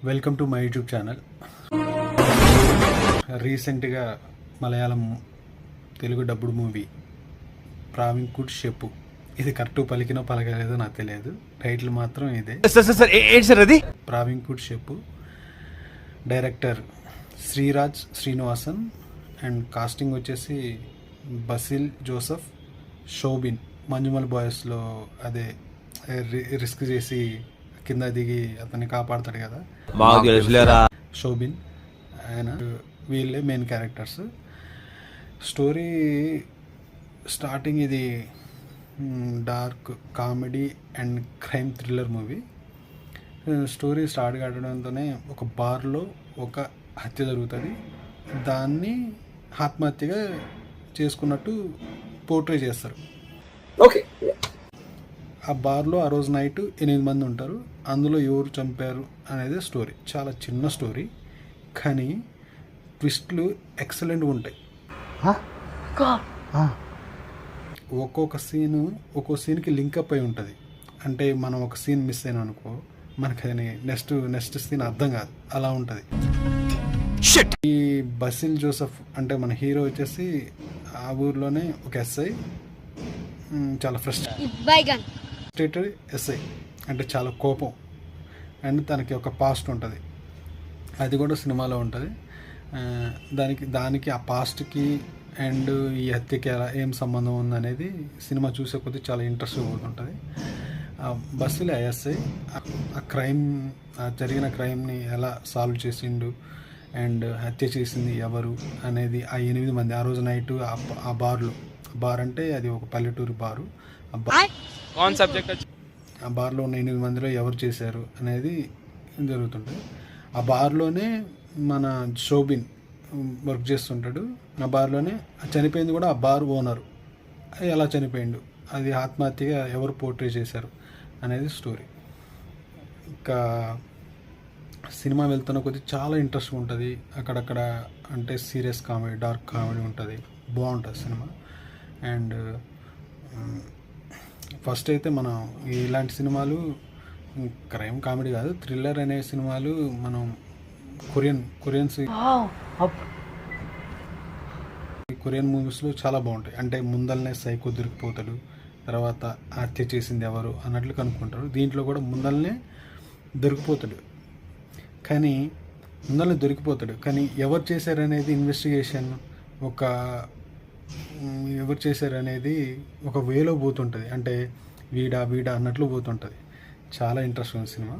Welcome to my YouTube channel. రీసెంట్గా మలయాళం తెలుగు డబ్బుడు movie Pravinkoodu Shappu, ఇది కరెక్ట్ పలికినో పలకలేదో నాకు తెలియదు, టైటిల్ మాత్రం ఇదే, Pravinkoodu Shappu. Director Sreeraj Sreenivasan and casting వచ్చేసి బసిల్ జోసెఫ్, షోబిన్, మంజుమల్ బాయ్స్లో అదే రిస్క్ చేసి కింద దిగి అతన్ని కాపాడతాడు కదా, షోబిన్, ఆయన వీళ్ళే మెయిన్ క్యారెక్టర్స్. స్టోరీ స్టార్టింగ్ ఇది dark comedy and crime thriller movie. Story start కావడంతోనే ఒక బార్లో ఒక హత్య జరుగుతుంది, దాన్ని ఆత్మహత్యగా చేసుకున్నట్టు పోర్ట్రే చేస్తారు. ఓకే, ఆ బార్లో ఆ రోజు నైట్ 8 మంది ఉంటారు, అందులో ఎవరు చంపారు అనేది స్టోరీ. చాలా చిన్న స్టోరీ కానీ ట్విస్ట్లు ఎక్సలెంట్గా ఉంటాయి. ఒక్కొక్క సీన్కి లింకప్ అయి ఉంటుంది. అంటే మనం ఒక సీన్ మిస్ అయినా అనుకో, మనకి అది నెక్స్ట్ సీన్ అర్థం కాదు, అలా ఉంటుంది. ఈ బసిల్ జోసెఫ్ అంటే మన హీరో వచ్చేసి ఆ ఊర్లోనే ఒక ఎస్ఐ, చాలా ఫ్రస్ట్రేటెడ్ ఎస్ఐ, అంటే చాలా కోపం, అండ్ తనకి ఒక పాస్ట్ ఉంటుంది, అది కూడా సినిమాలో ఉంటుంది. దానికి ఆ పాస్ట్కి అండ్ ఈ హత్యకి ఏం సంబంధం ఉందనేది సినిమా చూసే కొద్దీ చాలా ఇంట్రెస్ట్ పోతుంటుంది. బస్సులో ఎస్ఐ జరిగిన క్రైమ్ని ఎలా సాల్వ్ చేసిండు అండ్ హత్య చేసింది ఎవరు అనేది ఆ 8 మంది ఆ రోజు నైట్ ఆ బార్ అంటే అది ఒక పల్లెటూరు బారు, ఆ బార్లో ఉన్న 8 మందిలో ఎవరు చేశారు అనేది జరుగుతుంటుంది. ఆ బార్లోనే మన షోబిన్ వర్క్ చేస్తుంటాడు. ఆ బార్లోనే చనిపోయింది కూడా ఆ బార్ ఓనరు. ఎలా చనిపోయిండు, అది ఆత్మహత్యగా ఎవరు పోర్ట్రే చేశారు అనేది స్టోరీ. ఇంకా సినిమా వెళ్తున్న కొద్దీ చాలా ఇంట్రెస్ట్గా ఉంటుంది. అక్కడక్కడ అంటే సీరియస్ కామెడీ, డార్క్ కామెడీ ఉంటుంది, బాగుంటుంది సినిమా. అండ్ ఫస్ట్ అయితే మనం ఇలాంటి సినిమాలు క్రైమ్ కామెడీ కాదు, థ్రిల్లర్ అనే సినిమాలు మనం కొరియన్ మూవీస్లో చాలా బాగుంటాయి. అంటే ముందలనే సైకో దొరికిపోతాడు, తర్వాత హత్య చేసింది ఎవరు అన్నట్లు కనుక్కుంటారు. దీంట్లో కూడా ముందలనే దొరికిపోతాడు, కానీ ఎవరు చేశారనేది ఇన్వెస్టిగేషన్ ఎవరు చేశారనేది ఒక వేలో పోతుంటుంది. అంటే వీడా అన్నట్లు పోతుంటుంది. చాలా ఇంట్రెస్ట్ ఉంది సినిమా.